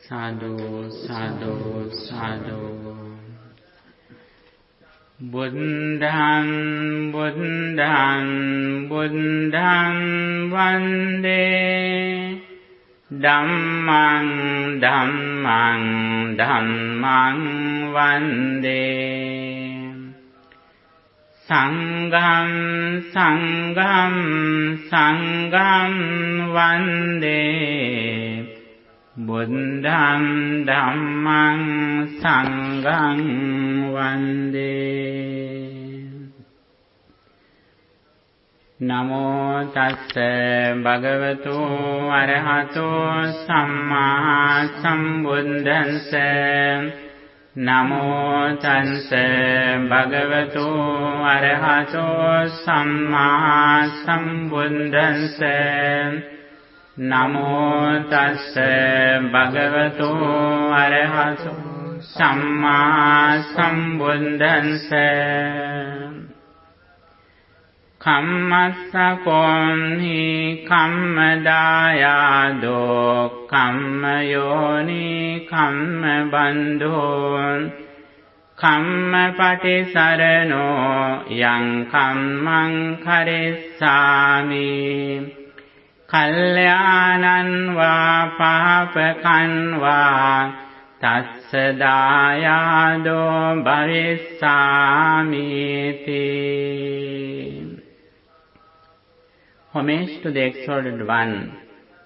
Sadhu, sadhu, sadhu. Buddham, buddham, buddham vande. Dhammang, dhammang, dhammang vande. Sangham, sangham, sangham vande. Buddham, dhammang, sangham vande. Namo tassa bhagavato arahato samma sambuddhassa. Namo tassa bhagavato arahato samma sambuddhassa. Namo tassa bhagavato arahato samma sambuddhassa. Kammassakom hi kammadayado kammayoni kammabandho kammapatisarano yang kammang karissami. Kalyanan va papakan va tassa dayado bhavissamiti. Homage to the Exalted One,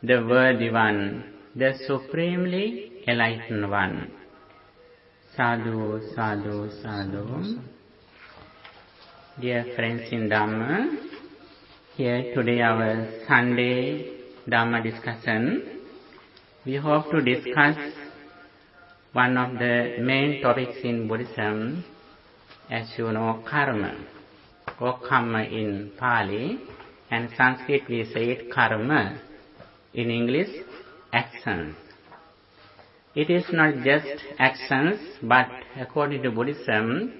the Worthy One, the Supremely Enlightened One. Sadhu, sadhu, sadhu. Dear friends in Dhamma, here today our Sunday Dhamma discussion. We hope to discuss one of the main topics in Buddhism, as you know, karma, or Kamma in Pali, and Sanskrit we say it karma, in English actions. It is not just actions, but according to Buddhism,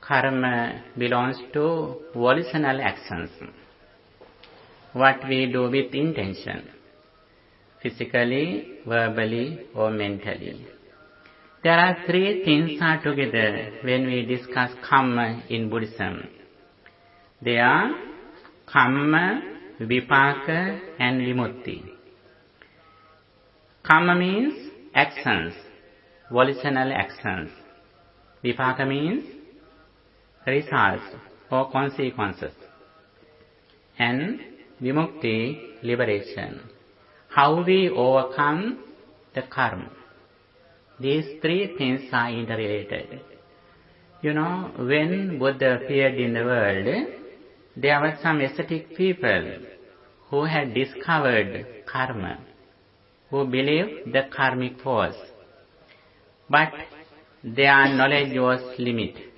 karma belongs to volitional actions. What we do with intention, physically, verbally or mentally. There are three things are together when we discuss Kamma in Buddhism. They are Kamma, Vipaka and Vimutti. Kamma means actions, volitional actions. Vipaka means results or consequences. And Vimukti, liberation. How we overcome the karma. These three things are interrelated. You know, when Buddha appeared in the world, there were some ascetic people who had discovered karma, who believed the karmic force. But their knowledge was limited.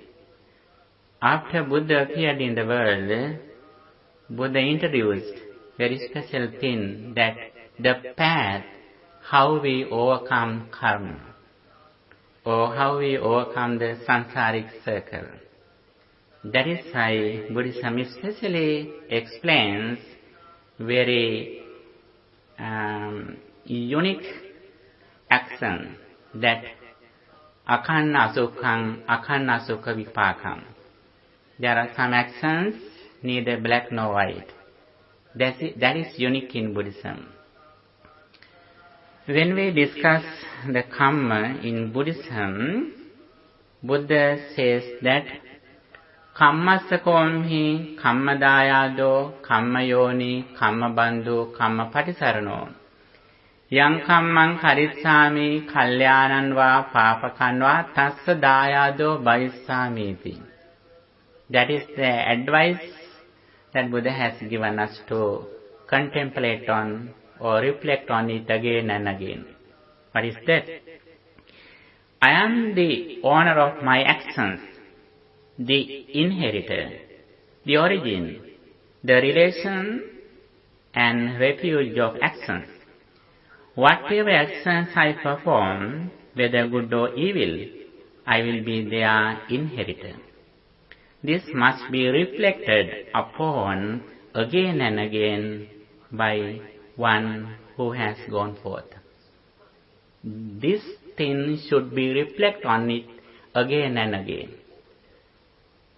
After Buddha appeared in the world, Buddha introduced very special thing, that the path how we overcome karma, or how we overcome the samsaric circle. That is why Buddhism especially explains very unique action, that akanna asukha vipakam. There are some actions neither black nor white. That is unique in Buddhism. When we discuss the Kamma in Buddhism, Buddha says that Kammassakom hi kammadayado kammayoni kammabandhu kammapatisarano yang kammang karissami kalyanan va papakan va tassa dayado bhavissamiti. That is the advice that Buddha has given us to contemplate on or reflect on it again and again. What is that? I am the owner of my actions, the inheritor, the origin, the relation and refuge of actions. Whatever actions I perform, whether good or evil, I will be their inheritor. This must be reflected upon again and again by one who has gone forth. this thing should be reflect on it again and again,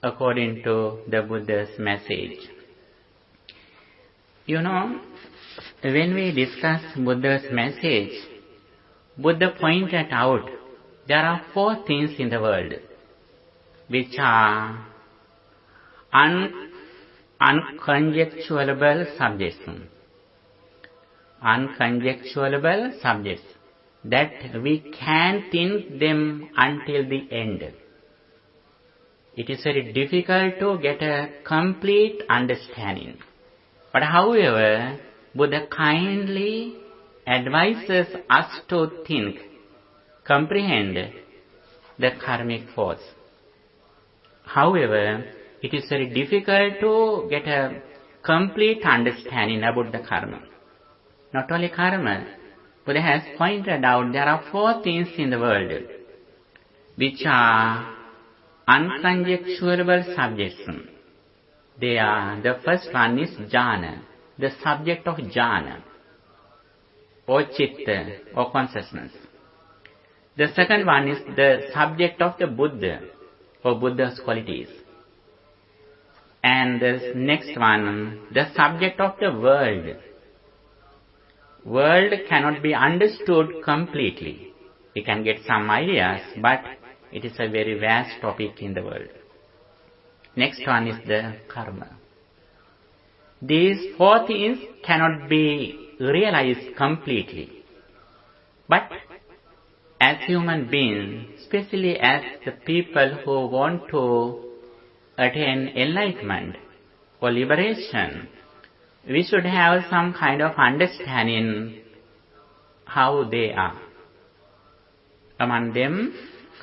according to the Buddha's message. When we discuss Buddha's message, Buddha pointed out there are 4 things in the world which are unconjecturable subjects. Unconjecturable subjects, that we can think them until the end. It is very difficult to get a complete understanding. But however, Buddha kindly advises us to think, comprehend the karmic force. However, it is very difficult to get a complete understanding about the karma. Not only karma, Buddha has pointed out there are 4 things in the world which are unconjecturable subjects. The first one is jhana, the subject of jhana, or chitta, or consciousness. The second one is the subject of the Buddha, or Buddha's qualities. And the next one, the subject of the world. World cannot be understood completely. We can get some ideas, but it is a very vast topic in the world. Next one is the karma. These 4 things cannot be realized completely. But as human beings, especially as the people who want to attain enlightenment or liberation, we should have some kind of understanding how they are. Among them,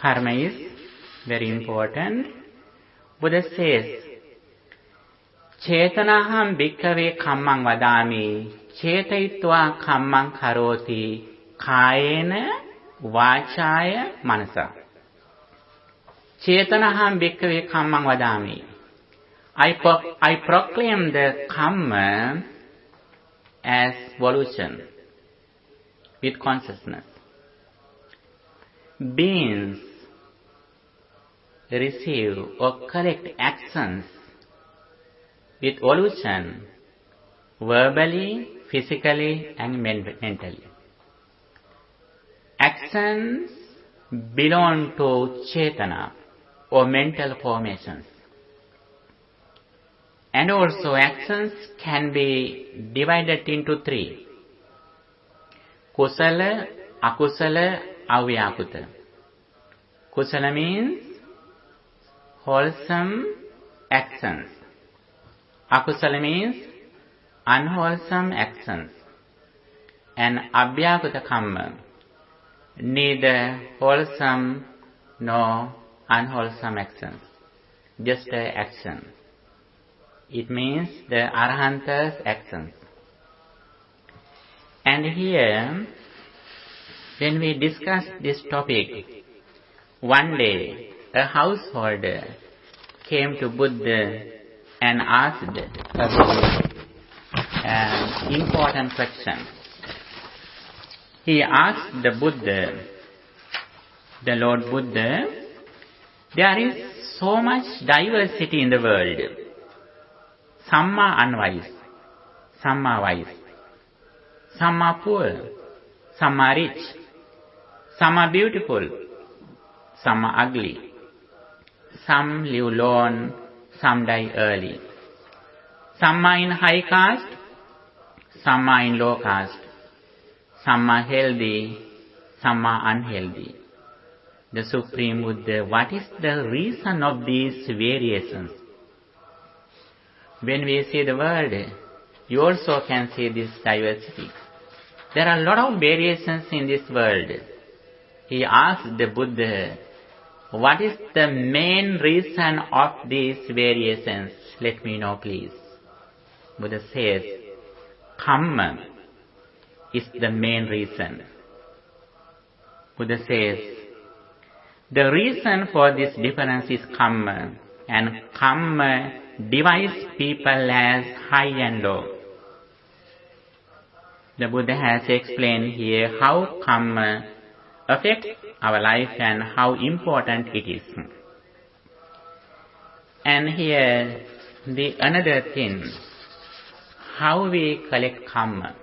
karma is very important. Buddha says, Chetanaham bhikkhave kammang vadami, chetayitva kammang karoti, kayena vachaya manasa. Chetanaham bhikkhave kammang vadami. I proclaim the Kamma as volition with consciousness. Beings receive or collect actions with volition, verbally, physically, and mentally. Actions belong to Chetana or mental formations. And also actions can be divided into 3. Kusala, akusala, avyakuta. Kusala means wholesome actions. Akusala means unwholesome actions. And avyakuta kamma, neither wholesome nor unwholesome actions, just action. It means the Arhanta's actions. And here, when we discuss this topic, one day a householder came to Buddha and asked a very important question. He asked the Buddha, the Lord Buddha, there is so much diversity in the world. Some are unwise, some are wise, some are poor, some are rich, some are beautiful, some are ugly, some live long, some die early. Some are in high caste, some are in low caste, some are healthy, some are unhealthy. The Supreme Buddha, what is the reason of these variations? When we see the world, you also can see this diversity. There are a lot of variations in this world. He asked the Buddha, what is the main reason of these variations? Let me know, please. Buddha says, Kamma is the main reason. Buddha says, the reason for this difference is Kamma, and Kamma divides people as high and low. The Buddha has explained here how Kamma affects our life and how important it is. And here the another thing, how we collect karma.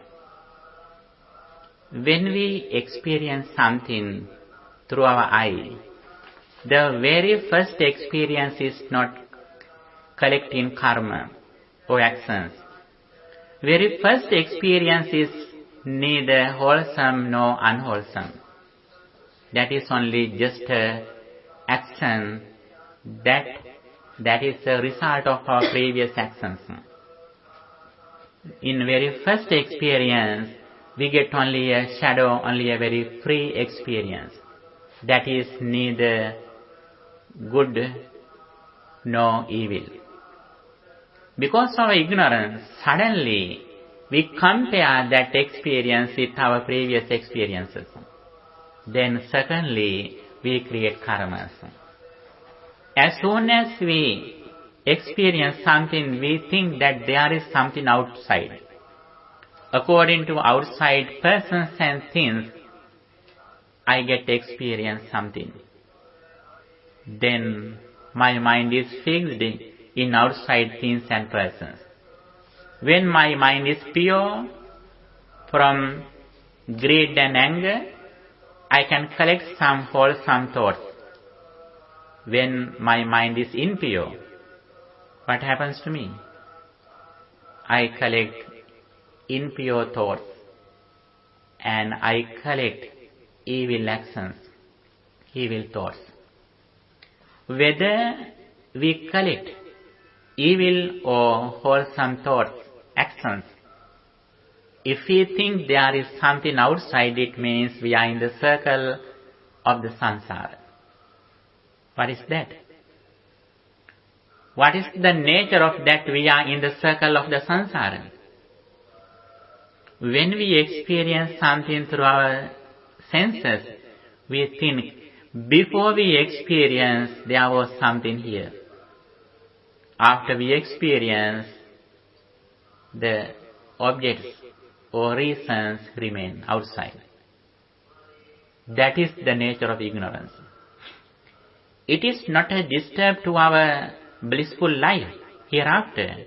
When we experience something through our eye, the very first experience is not collecting karma or actions. Very first experience is neither wholesome nor unwholesome. That is only just an action that is a result of our previous actions. In very first experience, we get only a shadow, only a very free experience. That is neither good nor evil. Because of our ignorance, suddenly we compare that experience with our previous experiences. Then secondly, we create karmas. As soon as we experience something, we think that there is something outside. According to outside persons and things, I get to experience something. Then my mind is fixed in outside things and persons. When my mind is pure from greed and anger, I can collect some wholesome thoughts. When my mind is impure, what happens to me? I collect impure thoughts and I collect evil actions, evil thoughts. Whether we collect evil or wholesome thoughts, actions, if we think there is something outside, it means we are in the circle of the samsara. What is that? What is the nature of that we are in the circle of the samsara? When we experience something through our senses, we think, before we experience, there was something here. After we experience, the objects or reasons remain outside. That is the nature of ignorance. It is not a disturb to our blissful life hereafter,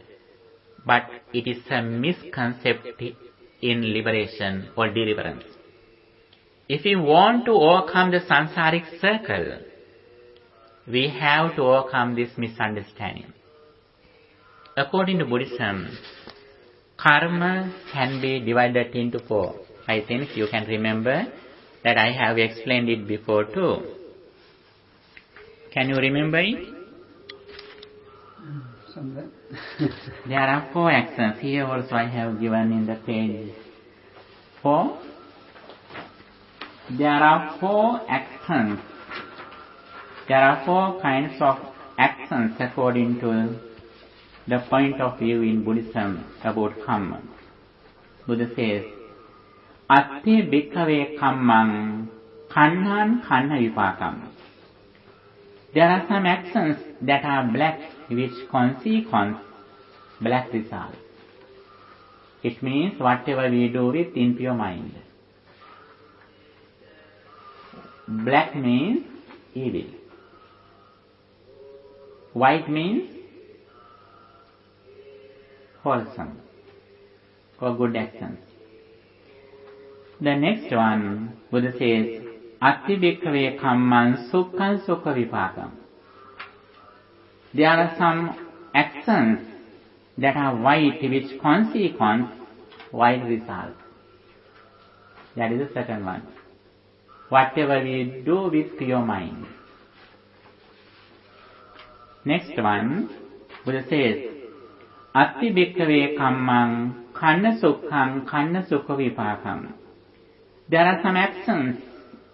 but it is a misconception in liberation or deliverance. If we want to overcome the samsaric circle, we have to overcome this misunderstanding. According to Buddhism, karma can be divided into four. I think you can remember that I have explained it before too. Can you remember it? Somewhere. There are four actions. Here also I have given in the page 4. There are four actions. There are four kinds of actions according to the point of view in Buddhism about Kamma. Buddha says, Atti bhikkhave kammang kanhan kanha vipakam. There are some actions that are black, which consequence black result. It means whatever we do with impure mind. Black means evil. White means wholesome or good actions. The next one, Buddha says, Atti bhikkhave kamman sukkhan sukha vipakam. There are some actions that are white, which consequence white result. That is the second one. Whatever we do with pure mind. Next one, Buddha says, Atti bhikkhave kammang kanna sukha vipakam. There are some actions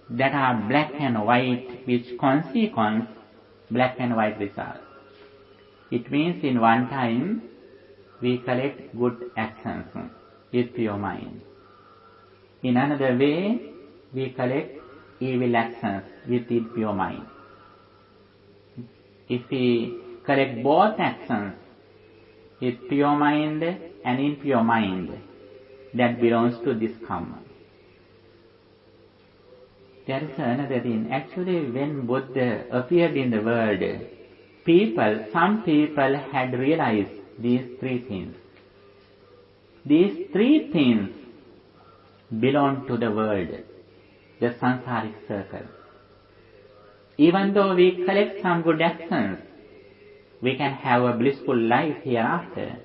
that are black and white, which consequence black and white result. It means in one time we collect good actions with pure mind. In another way, we collect evil actions with impure mind. If we collect both actions with pure mind and impure mind, that belongs to this Kamma. there is another thing. Actually, when Buddha appeared in the world, some people had realized these three things. These three things belong to the world, the samsaric circle. Even though we collect some good actions, we can have a blissful life hereafter,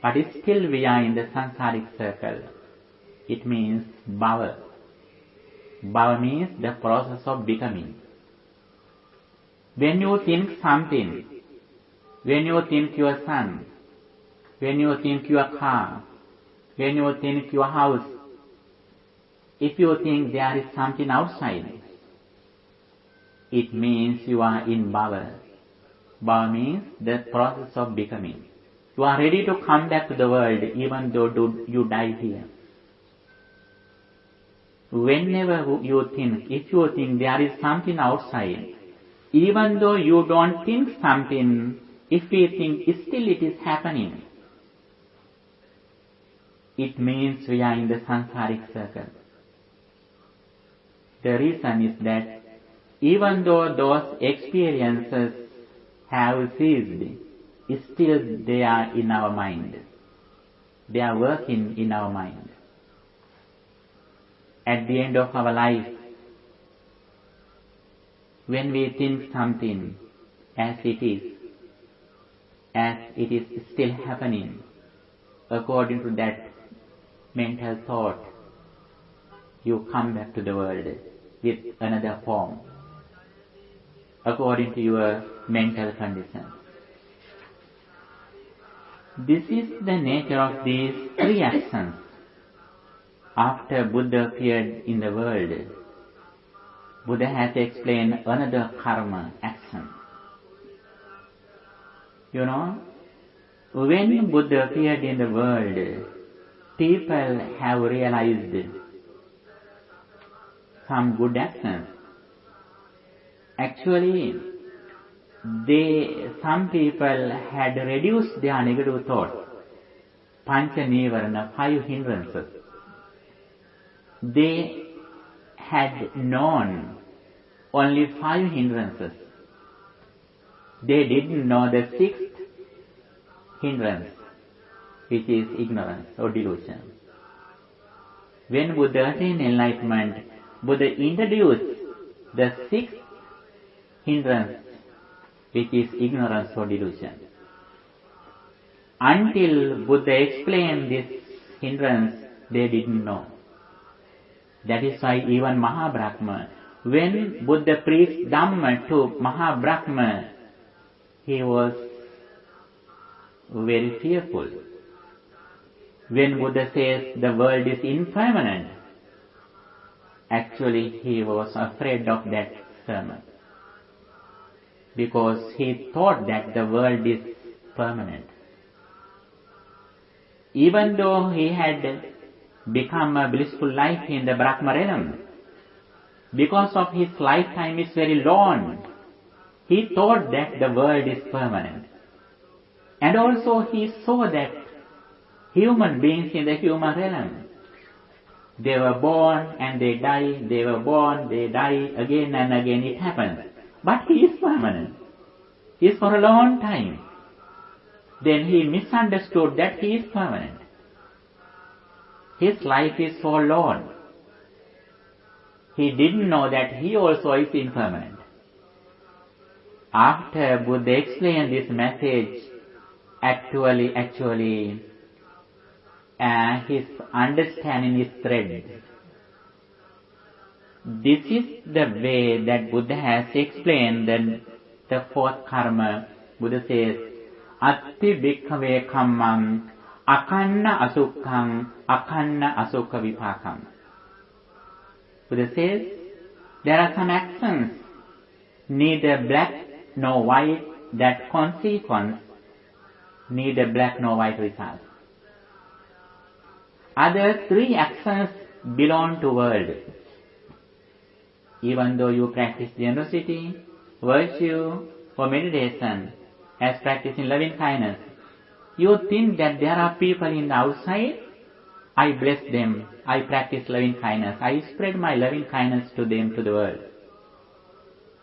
but still we are in the samsaric circle. It means bhava. Bhava means the process of becoming. When you think something, when you think your son, when you think your car, when you think your house, if you think there is something outside, it means you are in bhava. Bhava means the process of becoming. You are ready to come back to the world even though you die here. Whenever you think, if you think there is something outside, even though you don't think something, if we think still it is happening, it means we are in the samsaric circle. The reason is that even though those experiences have ceased, still they are in our mind. They are working in our mind. At the end of our life, when we think something as it is still happening, according to that mental thought, you come back to the world with another form, according to your mental condition. This is the nature of these three actions. After Buddha appeared in the world, Buddha has explained another karma action. When Buddha appeared in the world, people have realized some good actions. Actually, some people had reduced their negative thoughts, pancha nivarana, 5 hindrances. They had known only 5 hindrances. They didn't know the 6th hindrance, which is ignorance or delusion. When Buddha attained enlightenment, Buddha introduced the 6th hindrance, which is ignorance or delusion. Until Buddha explained this hindrance, they didn't know. That is why even Mahabrahma, when Buddha preached Dhamma to Mahabrahma, he was very fearful. When Buddha says the world is impermanent, actually he was afraid of that sermon, because he thought that the world is permanent. Even though he had become a blissful life in the Brahma realm, because of his lifetime is very long, he thought that the world is permanent. And also he saw that human beings in the human realm, they were born and they die, they were born, they die, again and again it happens. But he is permanent. He is for a long time. Then he misunderstood that he is permanent. His life is so long. He didn't know that he also is impermanent. After Buddha explained this message, actually, his understanding is thread. This is the way that Buddha has explained the 4th karma. Buddha says, Atti bhikkhave kammam akanna asukham akanna asukha vipakam. Buddha says, there are some actions, neither black nor white, that consequence, neither black nor white result. Other 3 actions belong to world. Even though you practice generosity, virtue, or meditation, as practicing loving kindness, you think that there are people in the outside I bless them. I practice loving kindness. I spread my loving kindness to them, to the world.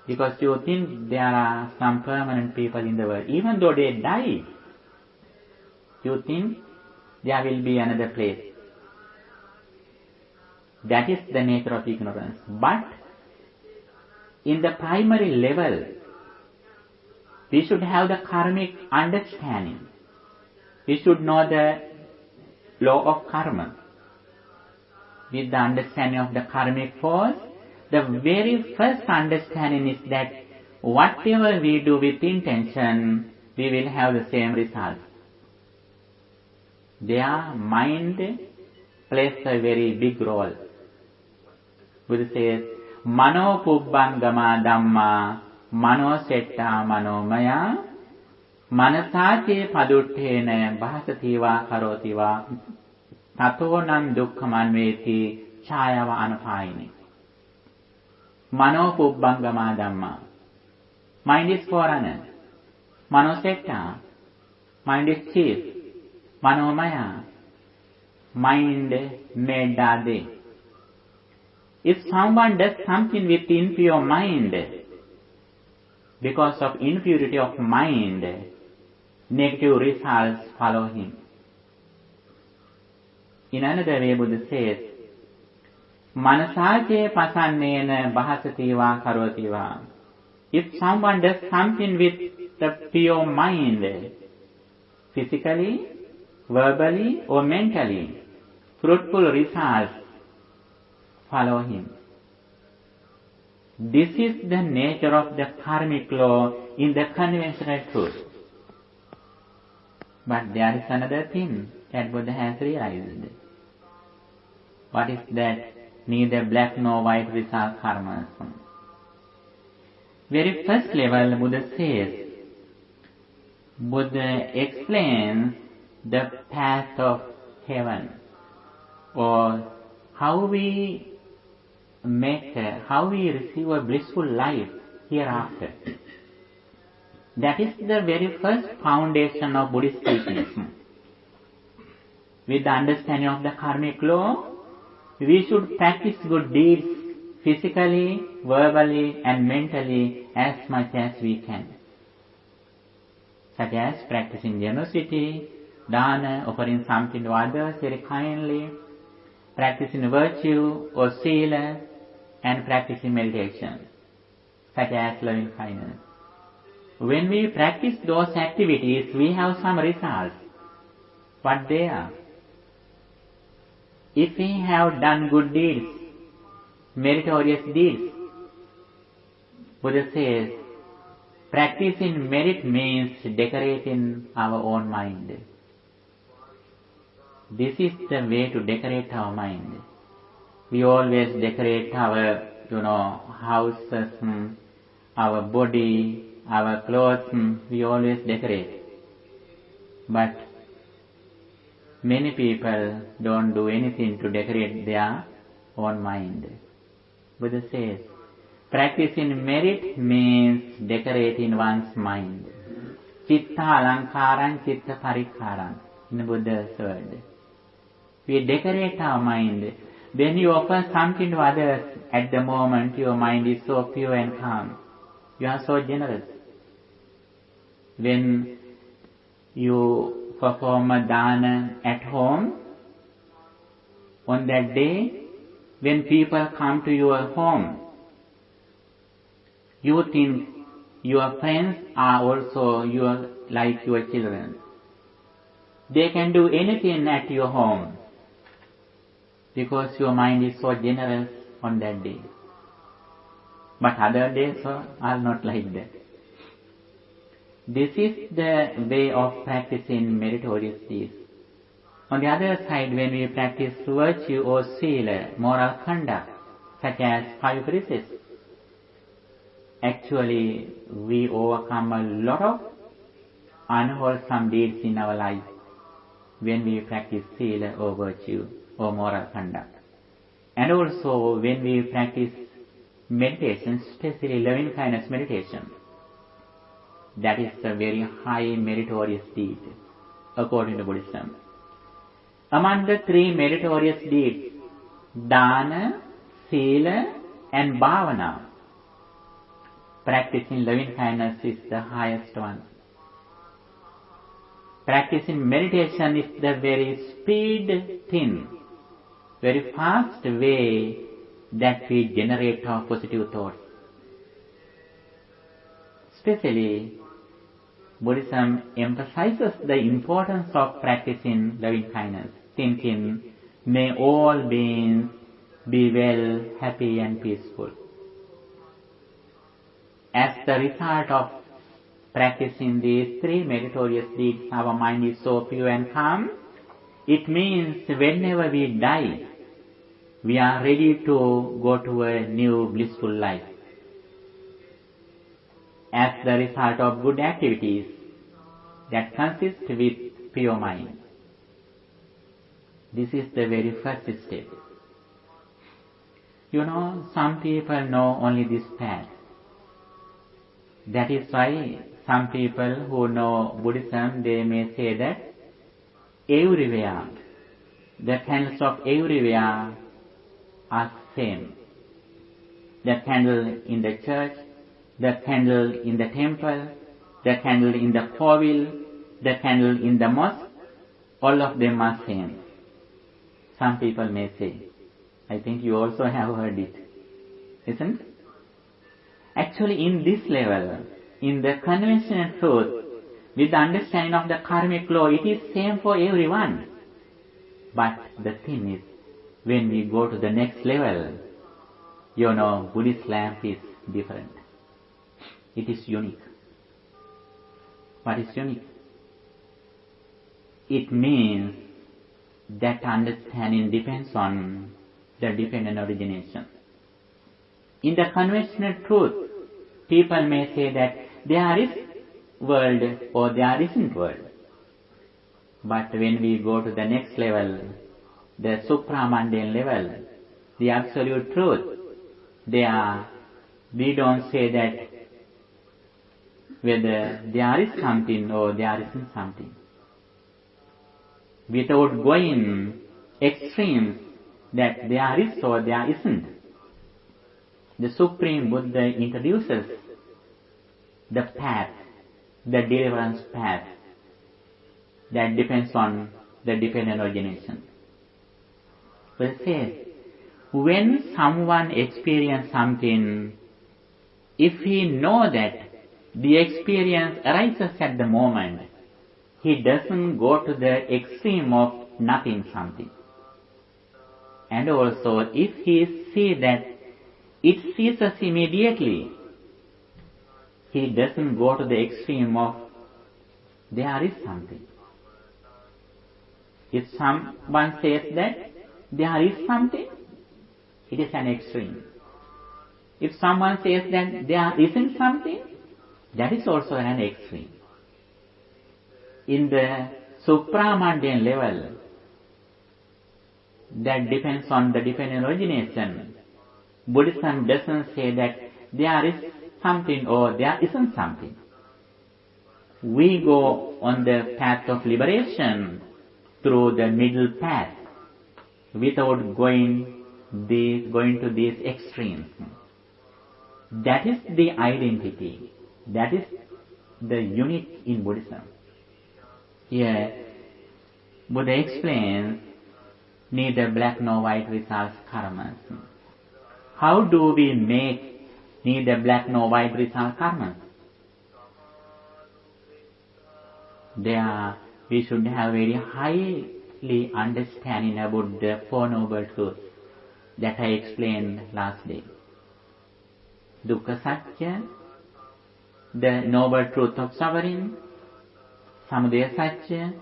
Because you think there are some permanent people in the world. Even though they die, you think there will be another place. That is the nature of ignorance. But in the primary level, we should have the karmic understanding. We should know the law of karma. With the understanding of the karmic force, the very first understanding is that whatever we do with intention, we will have the same result. Their mind plays a very big role. Buddha says, Mano pubbangama dhamma, mano setta manomaya, manasache paduttena bhasativa karotiva, tatonam dukkhamanveti chayava anupayini. Mano pubbangama dhamma. Mind is foreigner. Mano setta. Mind is chief. Manomaya. Mind made dade. If someone does something with impure mind, because of impurity of mind, negative results follow him. In another way, Buddha says, Manasache pasannena bahasativa karotiva. If someone does something with the pure mind, physically, verbally or mentally, fruitful results follow him. This is the nature of the karmic law in the conventional truth. But there is another thing that Buddha has realized. What is that? Neither black nor white result karmas. Very first level, Buddha says, Buddha explains the path of heaven, or how we receive a blissful life hereafter. That is the very first foundation of Buddhist teaching. With the understanding of the karmic law, we should practice good deeds physically, verbally and mentally as much as we can. Such as practicing generosity, dana, offering something to others very kindly, practicing virtue or sila, and practicing meditation, such as loving kindness. When we practice those activities, we have some results. What they are? If we have done good deeds, meritorious deeds, Buddha says, practicing merit means decorating our own mind. This is the way to decorate our mind. We always decorate our, houses, our body, our clothes, we always decorate. But many people don't do anything to decorate their own mind. Buddha says, practicing merit means decorating one's mind. Chitta alankaran, chitta parikkaran, in Buddha's word. We decorate our mind. When you offer something to others, at the moment your mind is so pure and calm. You are so generous. When you perform a dana at home, on that day, when people come to your home, you think your friends are also like your children. They can do anything at your home because your mind is so generous on that day. But other days are not like that. This is the way of practicing meritorious deeds. On the other side, when we practice virtue or sila, moral conduct, such as 5 precepts, actually we overcome a lot of unwholesome deeds in our life when we practice sila or virtue or moral conduct. And also when we practice meditation, especially loving kindness meditation, that is a very high meritorious deed according to Buddhism. Among the three meritorious deeds, Dana, Sila and Bhavana, practicing loving kindness is the highest one. Practicing meditation is the very speed thin, very fast way that we generate our positive thoughts. Especially, Buddhism emphasizes the importance of practicing loving kindness, thinking, may all beings be well, happy and peaceful. As the result of practicing these three meritorious deeds, our mind is so pure and calm. It means whenever we die, we are ready to go to a new blissful life. As the result of good activities that consist with pure mind. This is the very first step. Some people know only this path. That is why some people who know Buddhism, they may say that everywhere, the candles of everywhere are same. The candle in the church, the candle in the temple, the candle in the four-wheel, the candle in the mosque, all of them are same. Some people may say. I think you also have heard it. Isn't it? Actually, in this level, in the conventional truth, with the understanding of the karmic law, it is same for everyone. But the thing is, when we go to the next level, Buddhist lamp is different. It is unique. What is unique? It means that understanding depends on the dependent origination. In the conventional truth, people may say that there is world or there isn't world. But when we go to the next level, the supramundane level, the absolute truth, we don't say that whether there is something or there isn't something. Without going extremes that there is or there isn't, the Supreme Buddha introduces the path, the deliverance path that depends on the dependent origination. So it says, when someone experiences something, if he knows that the experience arises at the moment, he doesn't go to the extreme of nothing something. And also, if he sees that it ceases immediately, he doesn't go to the extreme of there is something. If someone says that there is something, it is an extreme. If someone says that there isn't something, that is also an extreme. In the supramundane level, that depends on the dependent origination, Buddhism doesn't say that there is something or there isn't something. We go on the path of liberation through the middle path without going to these extremes. That is the identity. That is the unique in Buddhism. Here, Buddha explains neither black nor white results karmas. How do we make neither black nor white result karmas? There, we should have very highly understanding about the Four Noble Truths that I explained last day. Dukkha Satya, the Noble Truth of suffering. Samudaya Satya,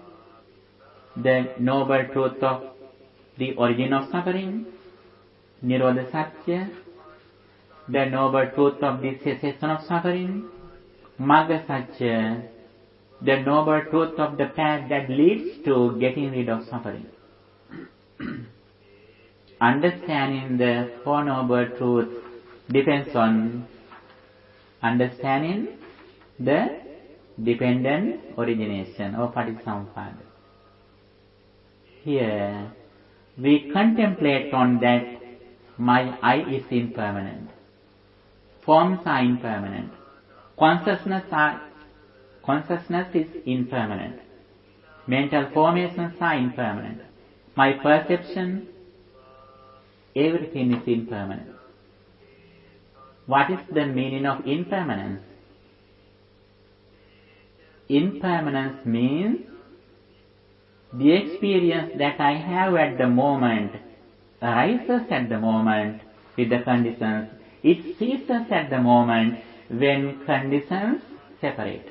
the Noble Truth of the origin of suffering. Nirodha Satya, the Noble Truth of the cessation of suffering. Magga Satya, the Noble Truth of the path that leads to getting rid of suffering. Understanding the Four Noble Truths depends on understanding the dependent origination or Paticcasamuppada. Here we contemplate on that my I is impermanent. Forms are impermanent. Consciousness is impermanent. Mental formations are impermanent. My perception, everything is impermanent. What is the meaning of impermanence? Impermanence means the experience that I have at the moment arises at the moment with the conditions. It ceases at the moment when conditions separate.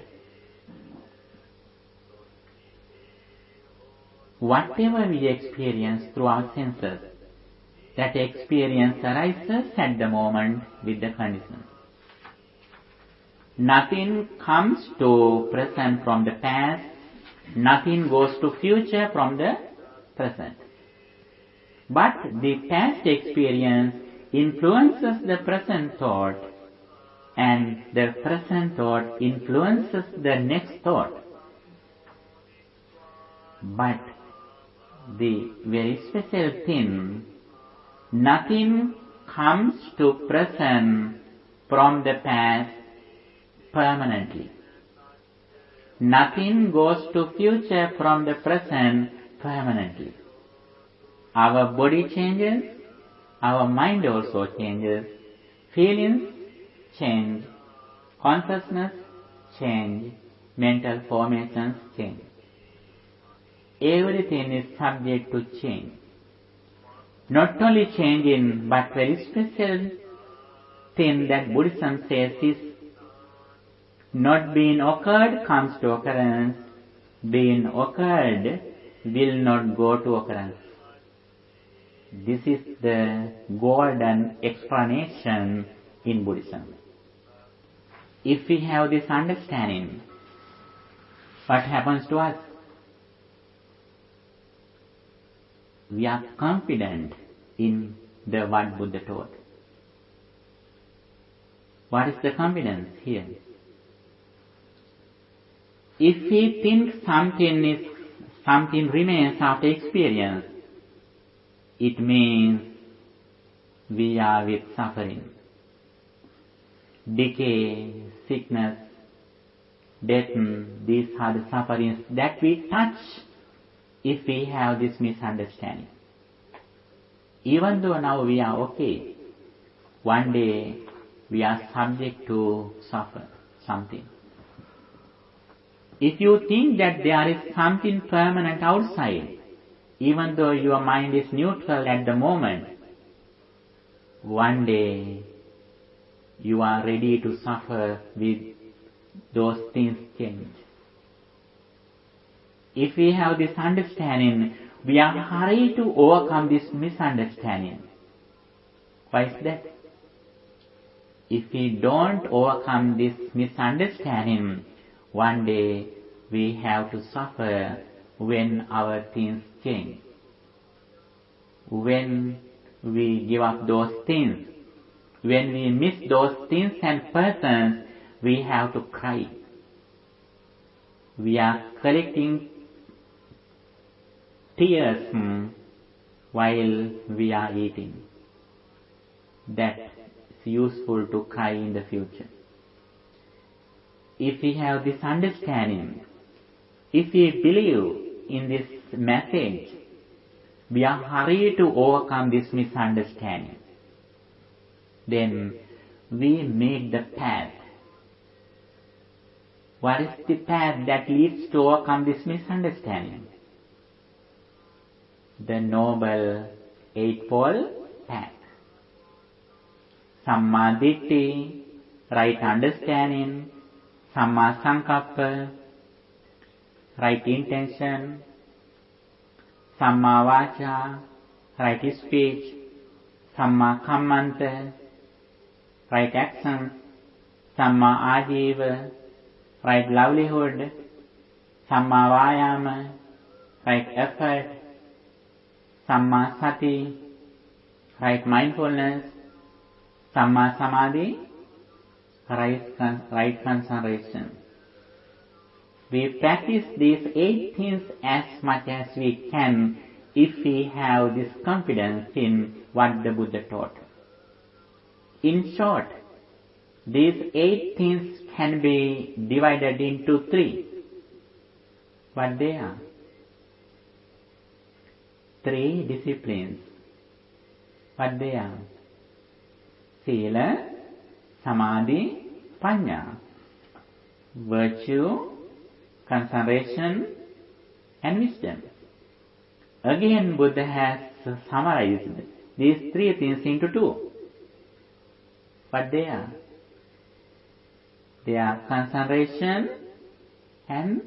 Whatever we experience through our senses, that experience arises at the moment with the conditions. Nothing comes to present from the past, nothing goes to future from the present. But the past experience influences the present thought, and the present thought influences the next thought. But the very special thing, nothing comes to present from the past permanently. Nothing goes to future from the present permanently. Our body changes, our mind also changes, feelings change, consciousness change, mental formations change. Everything is subject to change. Not only changing, but very special thing that Buddhism says is not being occurred comes to occurrence, being occurred will not go to occurrence. This is the golden explanation in Buddhism. If we have this understanding, what happens to us? We are confident in the what Buddha taught. What is the confidence here? If we think something remains after experience, it means we are with suffering. Decay, sickness, death, these are the sufferings that we touch if we have this misunderstanding. Even though now we are okay, one day we are subject to suffer something. If you think that there is something permanent outside, even though your mind is neutral at the moment, one day you are ready to suffer with those things change. If we have this understanding, we are hurried to overcome this misunderstanding. Why is that? If we don't overcome this misunderstanding, one day we have to suffer when our things change. When we give up those things, when we miss those things and persons, we have to cry. We are collecting tears while we are eating. That is useful to cry in the future. If we have this understanding, if we believe in this message, we are hurried to overcome this misunderstanding. Then we meet the path. What is the path that leads to overcome this misunderstanding? The Noble Eightfold Path. Samma Ditti, right understanding, Samma Sankappa, right intention, Samma Vacha, right speech, Samma Kammanta, right actions, Samma Ajiva, right livelihood, Samma Vayama, right effort, Samma Sati, right mindfulness, Samma Samadhi, right concentration. We practice these 8 things as much as we can if we have this confidence in what the Buddha taught. In short, these 8 things can be divided into 3. What they are? 3 disciplines. What they are? Sila, Samadhi, Panya. Virtue, concentration, and wisdom. Again, Buddha has summarized these 3 things into 2. What they are? They are concentration and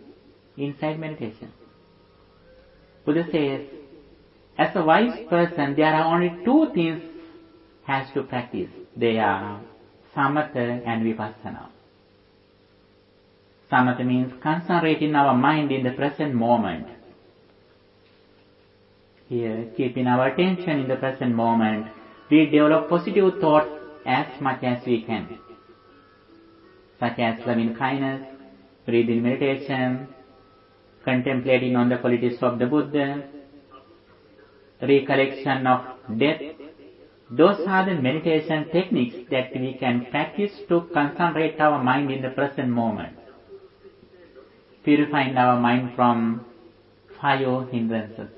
insight meditation. Buddha says, as a wise person, there are only 2 things has to practice. They are samatha and vipassana. Samatha means concentrating our mind in the present moment. Here, keeping our attention in the present moment, we develop positive thoughts as much as we can, such as loving kindness, breathing meditation, contemplating on the qualities of the Buddha, recollection of death. Those are the meditation techniques that we can practice to concentrate our mind in the present moment, purifying our mind from 5 hindrances.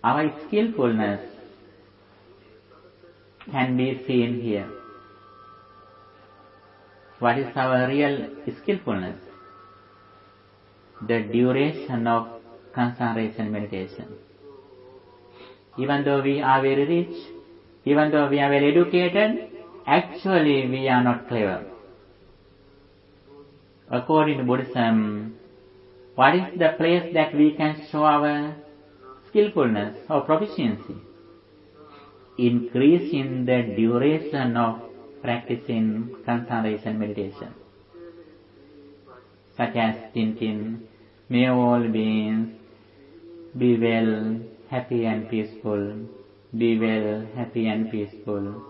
Our skillfulness can be seen here. What is our real skillfulness? The duration of concentration meditation. Even though we are very rich, even though we are well educated, actually we are not clever. According to Buddhism, what is the place that we can show our skillfulness or proficiency? Increasing the duration of practicing concentration meditation. Such as thinking, may all beings be well, happy and peaceful, be well, happy and peaceful,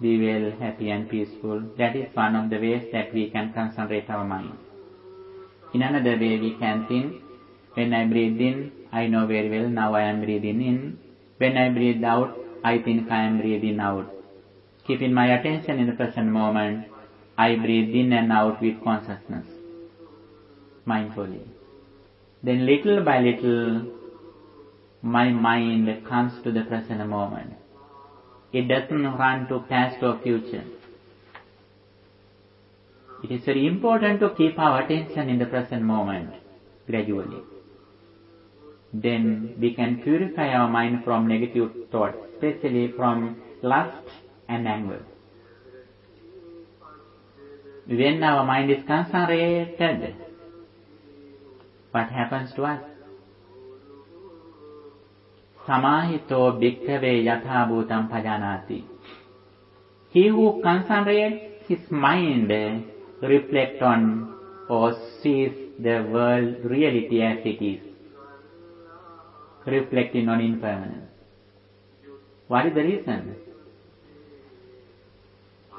be well, happy and peaceful. That is one of the ways that we can concentrate our mind. In another way we can think, when I breathe in, I know very well now I am breathing in. When I breathe out, I think I am breathing out. Keeping my attention in the present moment, I breathe in and out with consciousness, mindfully. Then little by little, my mind comes to the present moment. It doesn't run to past or future. It is very important to keep our attention in the present moment, gradually. Then we can purify our mind from negative thoughts, especially from lust and anger. When our mind is concentrated, what happens to us? Samahito bhikkhave yatha bhutam pajanati. He who concentrates his mind reflects on or sees the world reality as it is, reflecting on impermanence. What is the reason?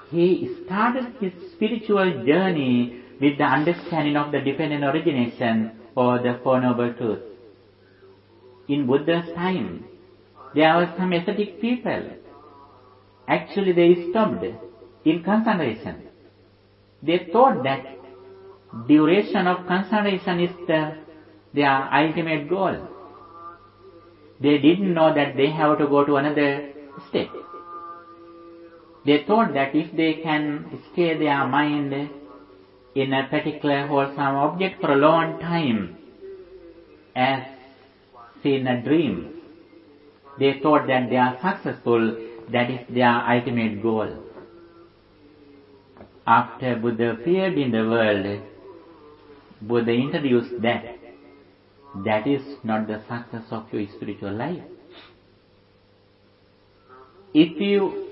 He started his spiritual journey with the understanding of the dependent origination or the Four Noble Truths. In Buddha's time, there were some ascetic people. Actually, they stopped in concentration. They thought that duration of concentration is their ultimate goal. They didn't know that they have to go to another step. They thought that if they can stay their mind in a particular wholesome object for a long time, as seen a dream, they thought that they are successful, that is their ultimate goal. After Buddha appeared in the world, Buddha introduced that is not the success of your spiritual life. If you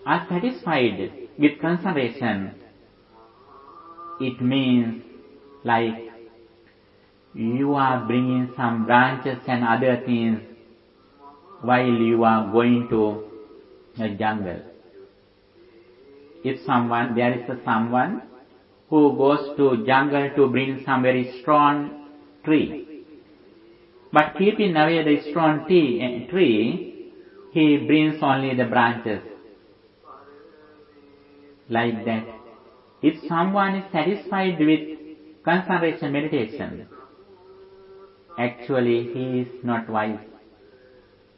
are satisfied with concentration, it means like you are bringing some branches and other things while you are going to a jungle. If there is someone who goes to jungle to bring some very strong tree, But keeping away the strong tree, he brings only the branches. Like that. If someone is satisfied with concentration meditation, actually he is not wise.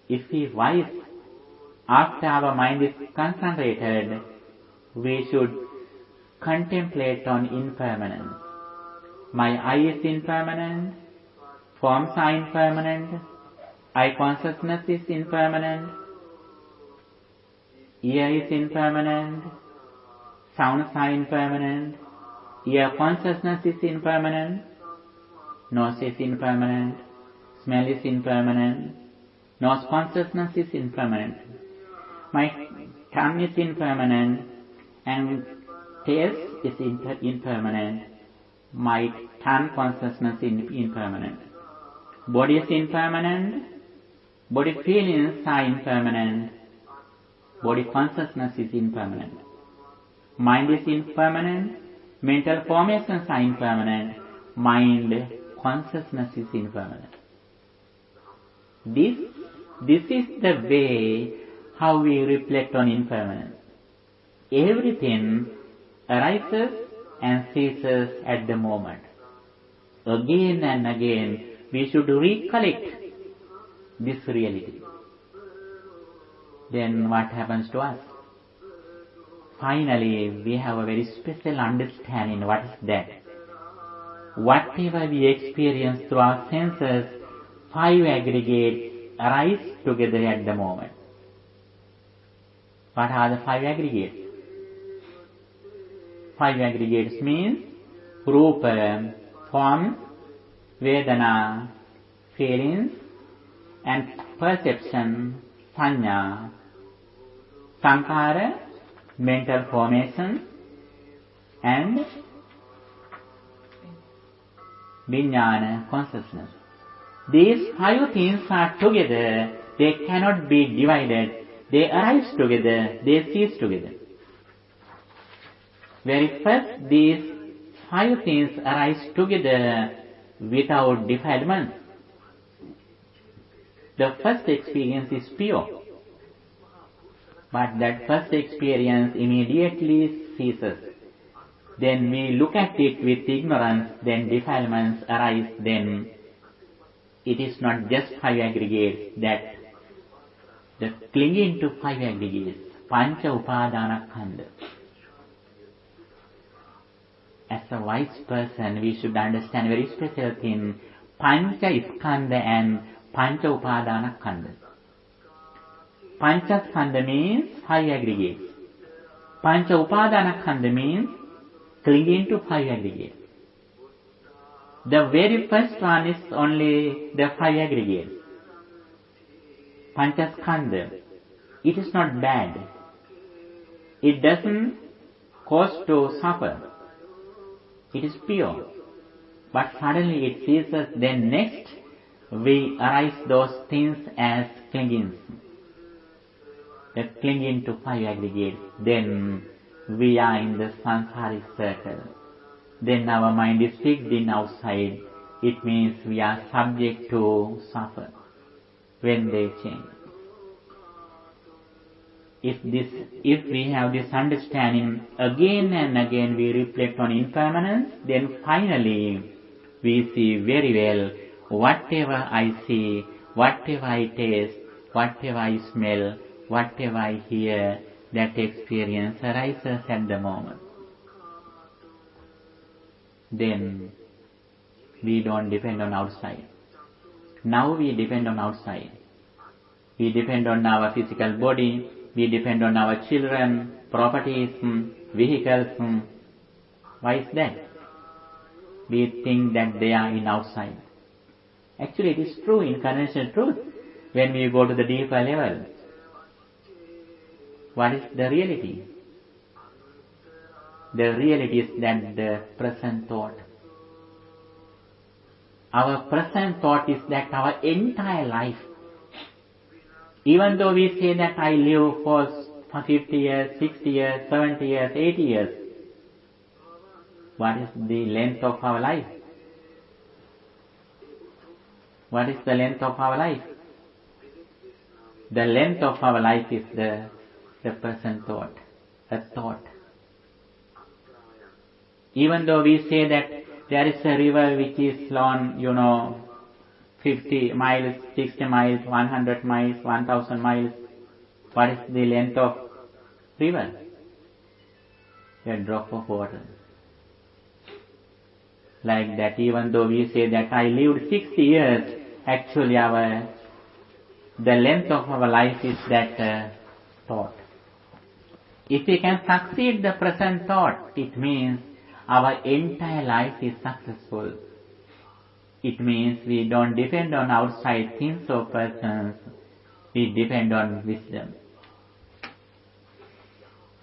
If he is wise, after our mind is concentrated, we should contemplate on impermanence. My eye is impermanent, forms are impermanent, eye consciousness is impermanent, ear is impermanent, sounds are impermanent, ear consciousness is impermanent, nose is impermanent, smell is impermanent, nose consciousness is impermanent. My tongue is impermanent and taste is impermanent. My tongue consciousness is impermanent. Body is impermanent. Body feelings are impermanent. Body consciousness is impermanent. Mind is impermanent. Mental formations are impermanent. Mind consciousness is impermanent. This is the way how we reflect on impermanence. Everything arises and ceases at the moment. Again and again, we should recollect this reality. Then what happens to us? Finally, we have a very special understanding. What is that? Whatever we experience through our senses, 5 aggregates arise together at the moment. What are the 5 aggregates? 5 aggregates means Rupa, form, Vedana, feelings, and perception, Sanya, Sankara, mental formation, and Vijnana, consciousness. These 5 things are together, they cannot be divided. They arise together, they cease together. Very first, these 5 things arise together without defilement. The first experience is pure, but that first experience immediately ceases. Then we look at it with ignorance, then defilements arise, then it is not just 5 aggregates that the clinging to 5 aggregates, Pancha Upadana. As a wise person, we should understand very special thing, Pancha Skandha and Pancha Upadana Khanda. Pancha Skandha means 5 aggregates. Pancha Upadana Khanda means clinging to 5 aggregates. The very first one is only the 5 aggregates. Panchaskandha. It is not bad. It doesn't cause to suffer. It is pure. But suddenly it ceases, then next we arise those things as clingings. The clinging to 5 aggregates. Then we are in the samsaric circle. Then our mind is fixed in outside. It means we are subject to suffer when they change. If we have this understanding, again and again we reflect on impermanence, then finally we see very well, whatever I see, whatever I taste, whatever I smell, whatever I hear, that experience arises at the moment. Then we don't depend on outside. Now we depend on outside. We depend on our physical body, we depend on our children, properties, vehicles. Why is that? We think that they are in outside. Actually, it is true, in conventional truth, when we go to the deeper level. What is the reality? The reality is that the present thought. Our present thought is that our entire life, even though we say that I live for 50 years, 60 years, 70 years, 80 years, what is the length of our life? What is the length of our life? The length of our life is the present thought, a thought. Even though we say that there is a river which is long, 50 miles, 60 miles, 100 miles, 1000 miles, what is the length of river? A drop of water. Like that, even though we say that I lived 60 years, actually the length of our life is that thought. If we can succeed the present thought, it means our entire life is successful. It means we don't depend on outside things or persons, we depend on wisdom.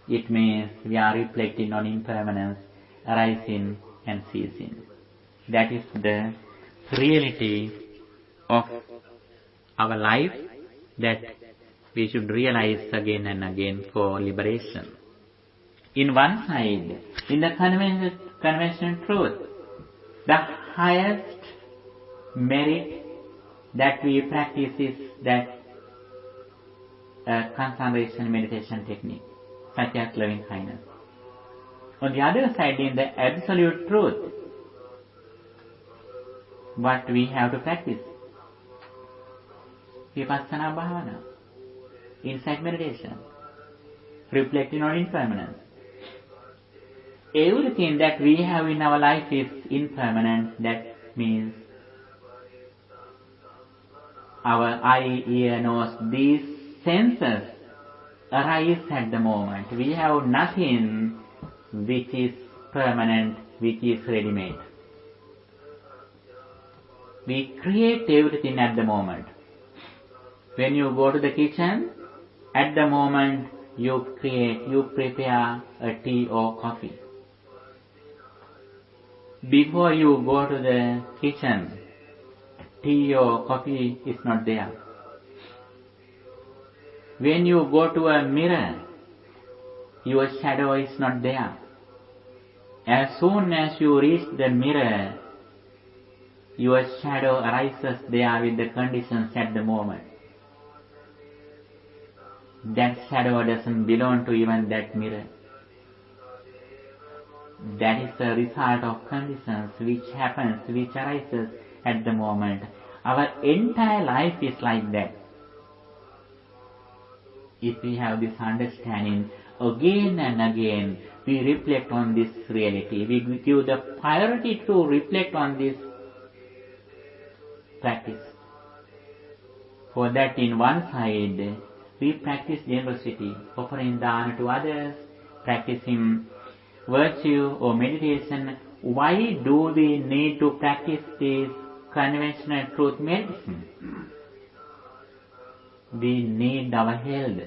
It means we are reflecting on impermanence, arising and ceasing. That is the reality of our life that we should realize again and again for liberation. In one side, in the conventional truth, the highest merit that we practice is that concentration meditation technique, such as loving kindness. On the other side, in the absolute truth, what we have to practice? Vipassana bhavana, insight meditation, reflecting on impermanence. Everything that we have in our life is impermanent. That means our eye, ear, nose, these senses arise at the moment. We have nothing which is permanent, which is ready-made. We create everything at the moment. When you go to the kitchen, at the moment you prepare a tea or coffee. Before you go to the kitchen, tea or coffee is not there. When you go to a mirror, your shadow is not there. As soon as you reach the mirror, your shadow arises there with the conditions at the moment. That shadow doesn't belong to even that mirror. That is the result of conditions which happens, which arises at the moment. Our entire life is like that. If we have this understanding, again and again we reflect on this reality. We give the priority to reflect on this practice. For that, in one side, we practice generosity, offering dana to others, practicing virtue or meditation. Why do we need to practice this conventional truth medicine? We need our health,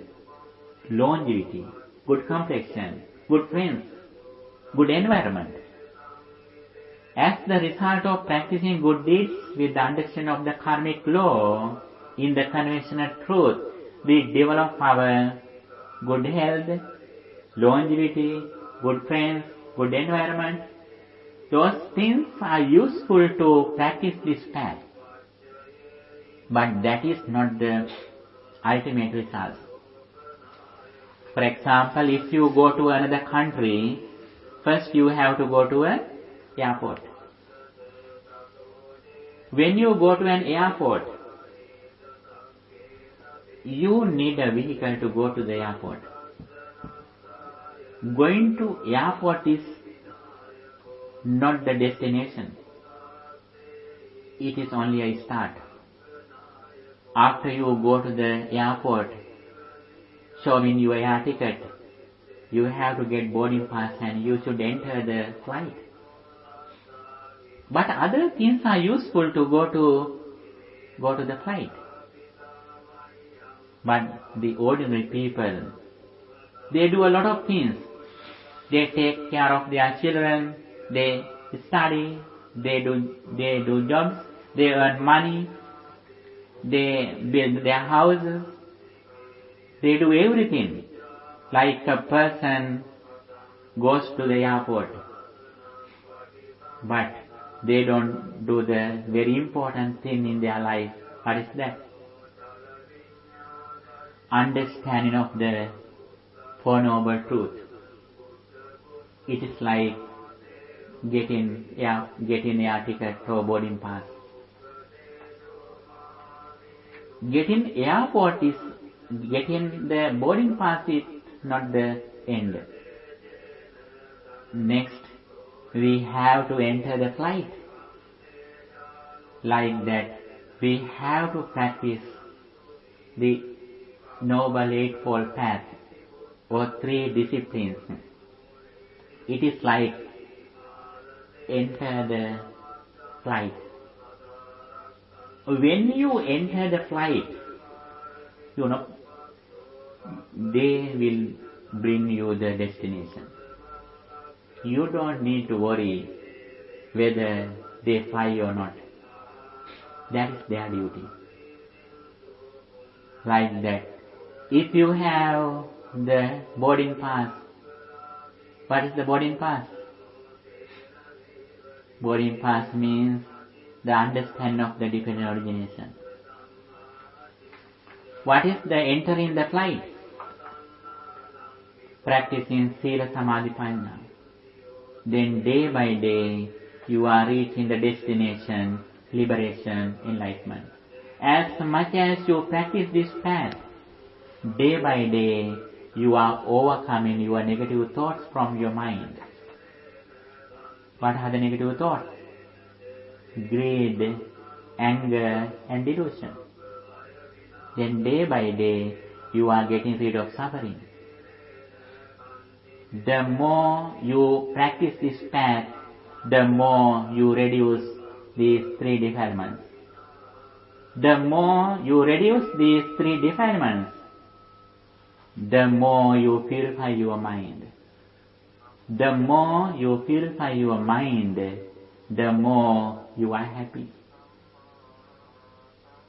longevity, good complexion, good friends, good environment. As the result of practicing good deeds with the understanding of the karmic law, in the conventional truth, we develop our good health, longevity, good friends, good environment. Those things are useful to practice this path. But that is not the ultimate result. For example, if you go to another country, first you have to go to an airport. When you go to an airport, you need a vehicle to go to the airport. Going to airport is not the destination. It is only a start. After you go to the airport, showing your air ticket, you have to get boarding pass and you should enter the flight. But other things are useful to go to the flight. But the ordinary people, they do a lot of things. They take care of their children, they study, they do jobs, they earn money, they build their houses, they do everything. Like a person goes to the airport. But they don't do the very important thing in their life. What is that? Understanding of the Four Noble Truth. It is like getting air ticket or boarding pass. Getting the boarding pass is not the end. Next, we have to enter the flight. Like that, we have to practice the Noble Eightfold Path or 3 disciplines. It is like enter the flight. When you enter the flight, they will bring you the destination. You don't need to worry whether they fly or not. That is their duty. Like that. If you have the boarding pass, what is the boarding pass? Boarding pass means the understanding of the dependent origination. What is the entering the flight? Practicing Sila Samadhi Panya. Then day by day you are reaching the destination, liberation, enlightenment. As much as you practice this path, day by day you are overcoming your negative thoughts from your mind. What are the negative thoughts? Greed, anger and delusion. Then day by day you are getting rid of suffering. The more you practice this path, the more you reduce these 3 defilements. The more you reduce these 3 defilements, the more you purify your mind. The more you purify your mind, the more you are happy.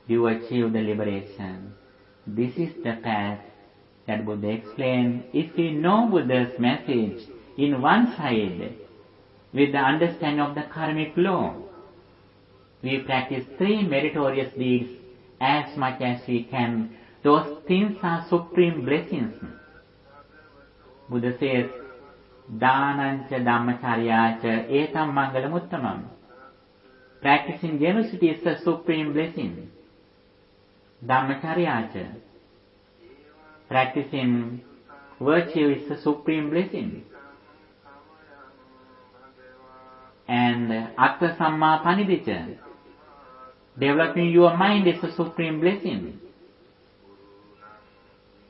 You achieve the liberation. This is the path that Buddha explained. If we know Buddha's message in one side, with the understanding of the karmic law, we practice 3 meritorious deeds as much as we can. Those things are supreme blessings. Buddha says, Dhanancha Dhammacharyacha etam mangalamuttamam. Practicing generosity is a supreme blessing. Dhammacharyacha. Practicing virtue is a supreme blessing. And Atta Samma Panidicca. Developing your mind is a supreme blessing.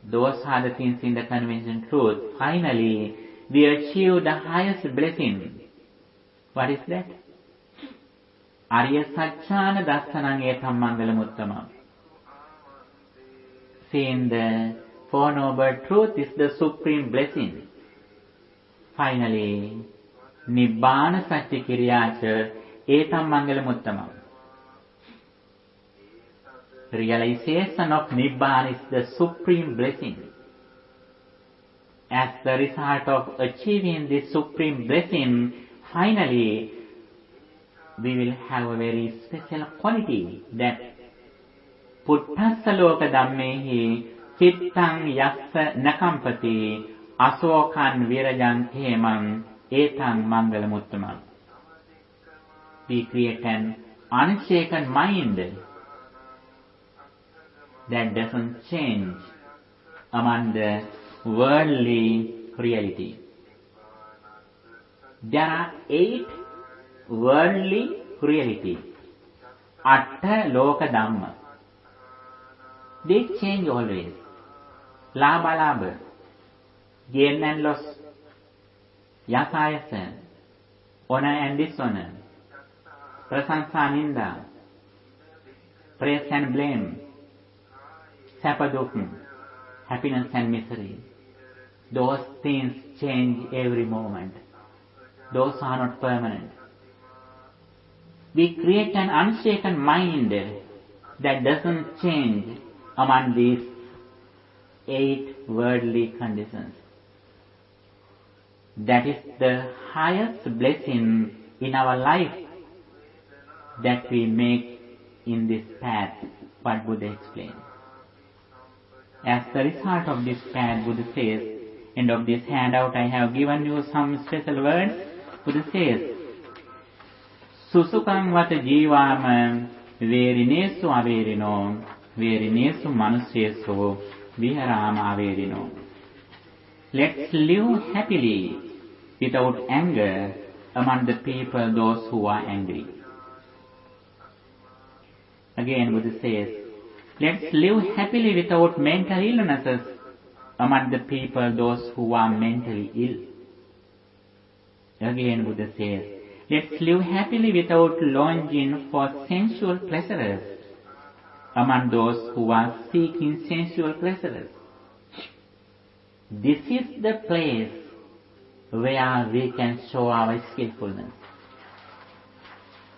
Those are the things in the conventional truth. Finally, we achieve the highest blessing. What is that? Arya Satchana Dassanam etam mangalamuttamam. Seeing the Four Noble Truth is the supreme blessing. Finally, Nibbana Satya Kiryacha etam mangalamuttamam. Realization of Nibbana is the supreme blessing. As the result of achieving this supreme blessing, finally, we will have a very special quality that Puttassa loka dhammehi cittang yassa nakampati asokan virajang hemang etang mangalamuttamam. We create an unshaken mind that doesn't change among the worldly reality. There are 8 worldly reality. Atta loka dhamma. They change always. Labha labha. Gain and loss. Yasa yasa. Honor and dishonor. Prasansa ninda. Praise and blame. Sapa dukkha. Happiness and misery. Those things change every moment. Those are not permanent. We create an unshaken mind that doesn't change among these 8 worldly conditions. That is the highest blessing in our life. that we make in this path, what Buddha explained. As the result of this path, Buddha says, end of this handout I have given you some special words. Buddha says, Susukam vata jivama verinesu averino, verinesu manusyesu viharama averino. Let's live happily without anger among the people, those who are angry. Again, Buddha says, let's live happily without mental illnesses among the people, those who are mentally ill. Again, Buddha says, let's live happily without longing for sensual pleasures among those who are seeking sensual pleasures. This is the place where we can show our skillfulness.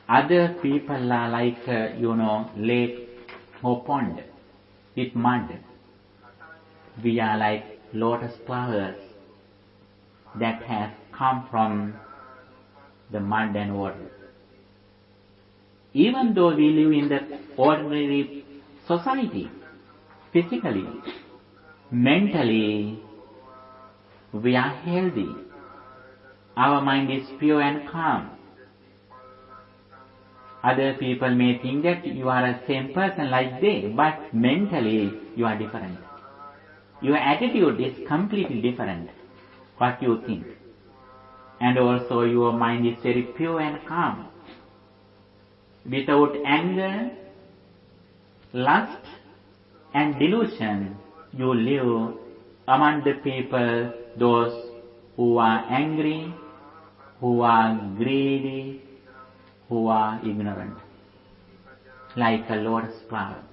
Other people are like, lake or pond with mud. We are like lotus flowers that have come from the mud and water. Even though we live in the ordinary society, physically, mentally, we are healthy. Our mind is pure and calm. Other people may think that you are the same person like they, but mentally you are different. Your attitude is completely different, what you think. And also your mind is very pure and calm. Without anger, lust and delusion, you live among the people, those who are angry, who are greedy, who are ignorant, like a lotus flower.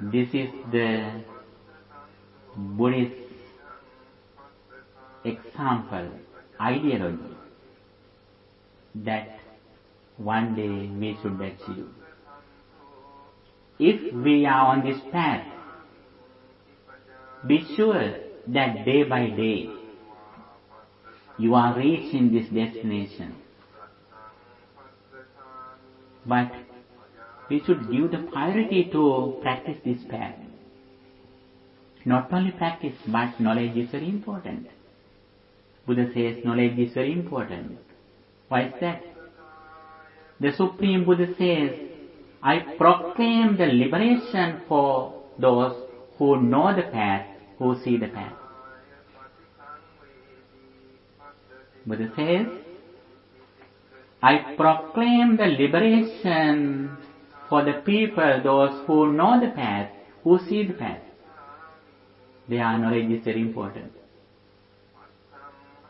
This is the Buddhist example, ideology, that one day we should achieve. If we are on this path, be sure that day by day you are reaching this destination. But we should give the priority to practice this path. Not only practice, but knowledge is very important. Buddha says knowledge is very important. Why is that? The Supreme Buddha says, I proclaim the liberation for those who know the path, who see the path. Buddha says, I proclaim the liberation for the people, those who know the path, who see the path. Their knowledge is very important.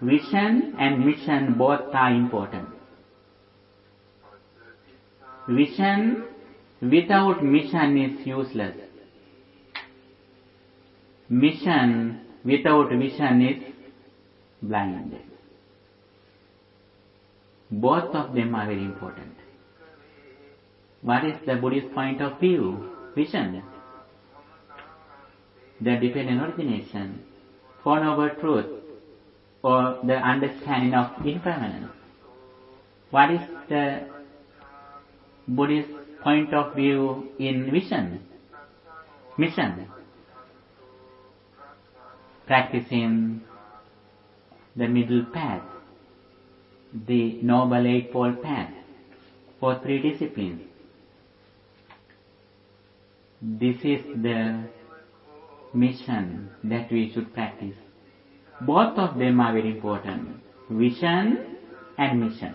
Vision and mission both are important. Vision without mission is useless. Mission without vision is blind. Both of them are very important. What is the Buddhist point of view? Vision. The dependent origination, Four Noble Truth, or the understanding of impermanence. What is the Buddhist point of view in vision? Mission. Practicing the middle path, the Noble Eightfold Path, for 3 disciplines. This is the mission that we should practice. Both of them are very important. Vision and mission.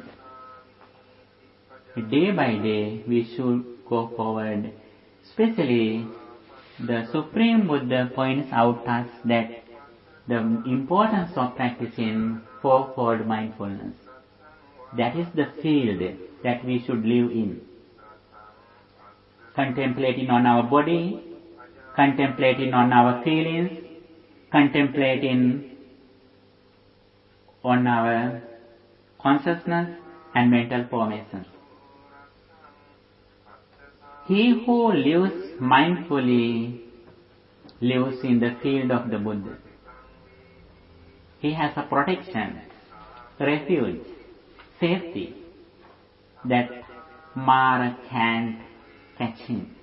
Day by day we should go forward. Especially the Supreme Buddha points out us that the importance of practicing fourfold mindfulness. That is the field that we should live in. Contemplating on our body, contemplating on our feelings, contemplating on our consciousness and mental formations. He who lives mindfully lives in the field of the Buddha. He has a protection, refuge, safety. that Mara can't catch him.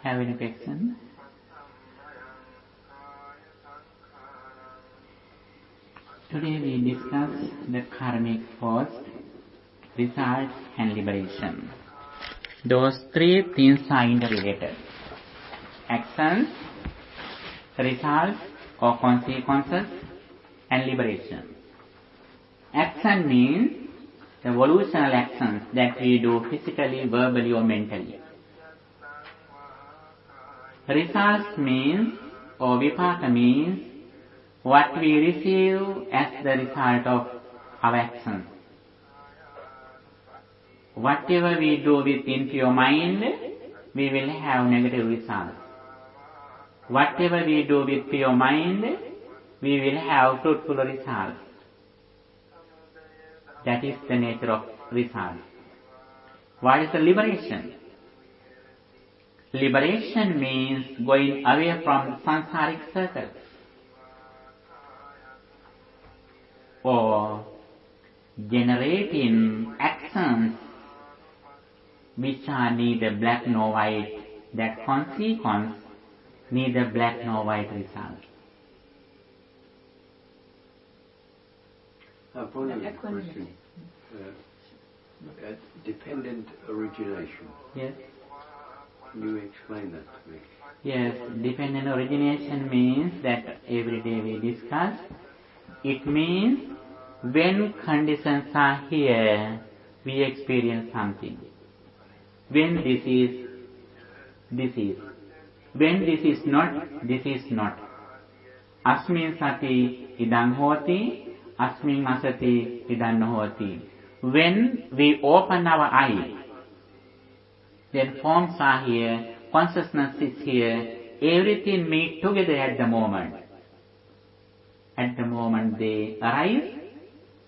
Have any question? Today we discuss the karmic force, results and liberation. Those three things are interrelated. Actions, results or consequences, and liberation. Action means the volitional actions that we do physically, verbally or mentally. Results means, or vipaka means, what we receive as the result of our actions. Whatever we do with impure mind, we will have negative results. Whatever we do with pure mind, we will have fruitful results. That is the nature of result. What is the liberation? Liberation means going away from the samsaric circle, or generating actions which are neither black nor white, that consequence neither black nor white result. One question. Dependent origination. Yes. Can you explain that to me? Yes, dependent origination means that every day we discuss. It means when conditions are here, we experience something. When this is. When this is not. Asmin sati idang hoti, asmin asati idang hoti. When we open our eye, then forms are here, consciousness is here, everything meet together at the moment. At the moment they arise,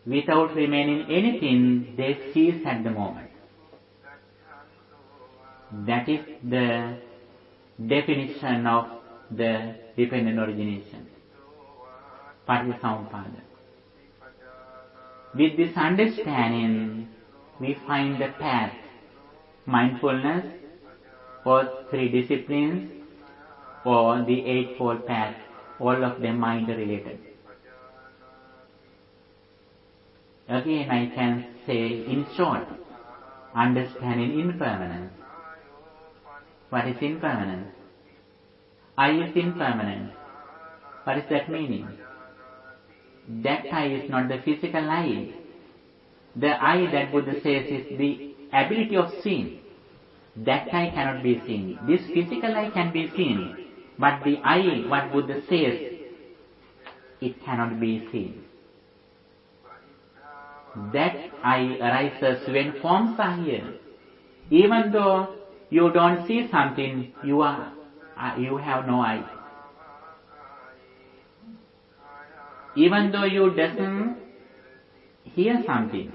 without remaining anything, they cease at the moment. That is the definition of the dependent origination. Patisampada. With this understanding, we find the path, mindfulness, or three disciplines, or the eightfold path. All of them are interrelated. Again, I can say in short, understanding impermanence. What is impermanence? I is impermanent. What is that meaning? That I is not the physical I. The I that Buddha says is the ability of seeing. That I cannot be seen. This physical I can be seen. But the I, what Buddha says, it cannot be seen. That I arises when forms are here. Even though you don't see something, you have no eye. Even though you doesn't hear something,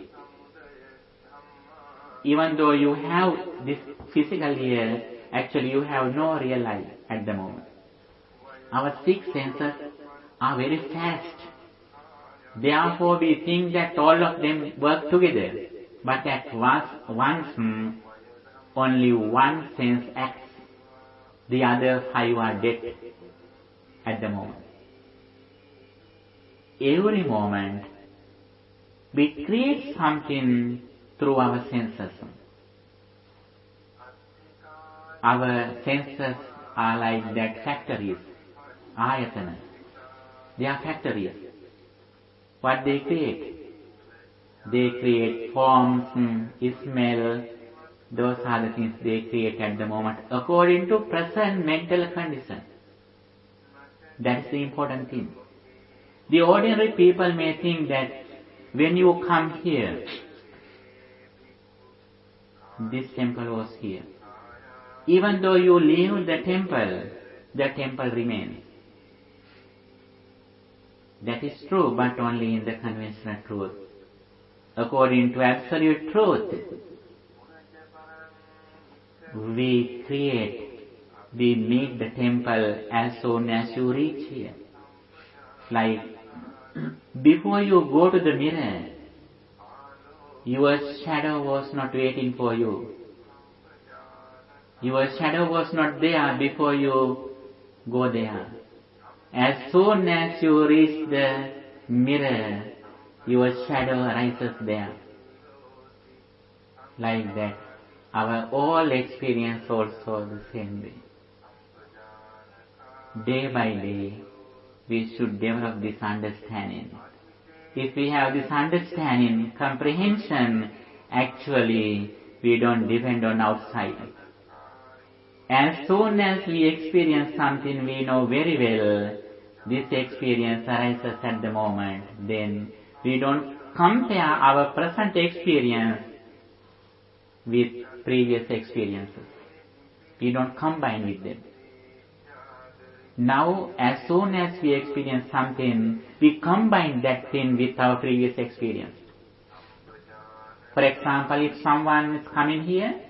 even though you have this physical ear, actually you have no real eye at the moment. Our six senses are very fast. Therefore we think that all of them work together. But at once only one sense acts. The other five are dead at the moment. Every moment we create something through our senses. Our senses are like that factories, ayatana. They are factories. What they create? They create forms, smell. Those are the things they create at the moment according to present mental condition. That is the important thing. The ordinary people may think that when you come here, this temple was here. Even though you leave the temple remains. That is true, but only in the conventional truth. According to absolute truth, we make the temple as soon as you reach here. Like, before you go to the mirror, your shadow was not waiting for you. Your shadow was not there before you go there. As soon as you reach the mirror, your shadow arises there. Like that, our all experience also the same way. Day by day, we should develop this understanding. If we have this understanding, comprehension, actually we don't depend on outside. As soon as we experience something we know very well, this experience arises at the moment. Then we don't compare our present experience with previous experiences. We don't combine with them. Now, as soon as we experience something, we combine that thing with our previous experience. For example, if someone is coming here,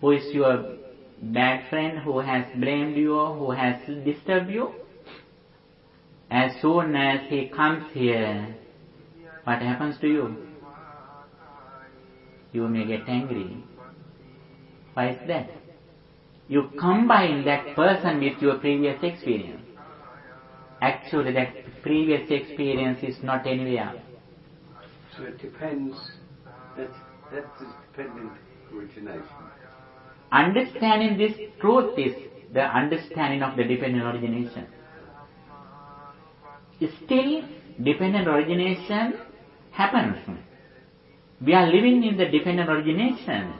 who is your bad friend, who has blamed you, who has disturbed you, as soon as he comes here, what happens to you? You may get angry. Why is that? You combine that person with your previous experience. Actually, that previous experience is not anywhere. So it depends. That's dependent origination. Understanding this truth is the understanding of the dependent origination. Still, dependent origination happens. We are living in the dependent origination,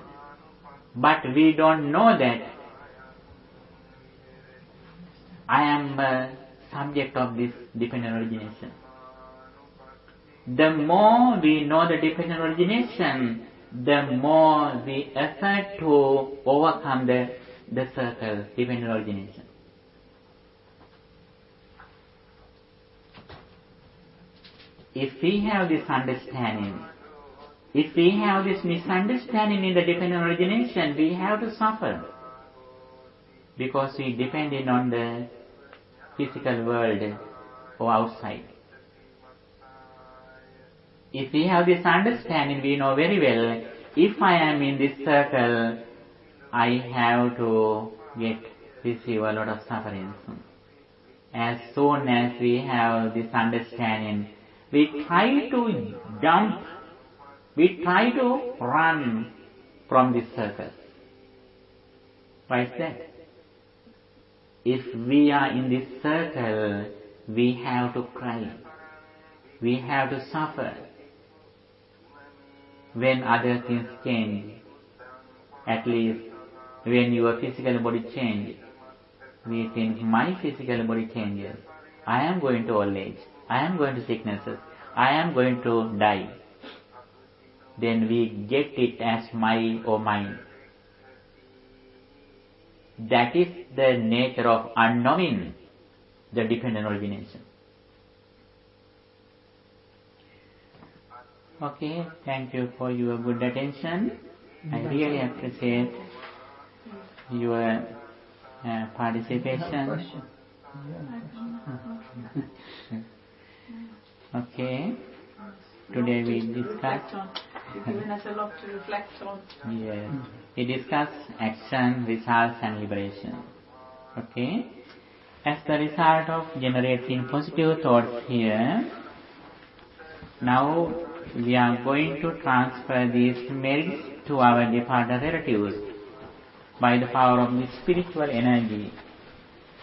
but we don't know that I am a subject of this dependent origination. The more we know the dependent origination, the more we effort to overcome the circle, dependent origination. If we have this understanding, if we have this misunderstanding in the dependent origination, we have to suffer. Because we depending on the physical world or outside. If we have this understanding, we know very well, if I am in this circle, I have to receive a lot of sufferings. As soon as we have this understanding, we try to jump, we try to run from this circle. Why is that? If we are in this circle, we have to cry. We have to suffer. When other things change, at least when your physical body changes, we think my physical body changes. I am going to old age. I am going to sicknesses. I am going to die. Then we get it as my or mine. That is the nature of unknowing the dependent origination. Okay, thank you for your good attention. I really appreciate your participation. Okay, today we discussed. You've given us a lot to reflect on. Yes, we discussed action, results and liberation. Okay, as the result of generating positive thoughts here, now we are going to transfer these merits to our departed relatives by the power of the spiritual energy.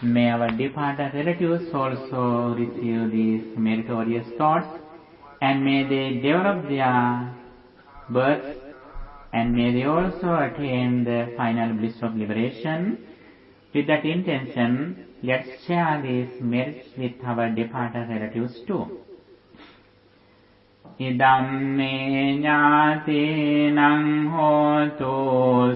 May our departed relatives also receive these meritorious thoughts, and may they develop their birth, and may they also attain the final bliss of liberation. With that intention, let's share these merits with our departed relatives too. Idam me jnātīnaṃ hotu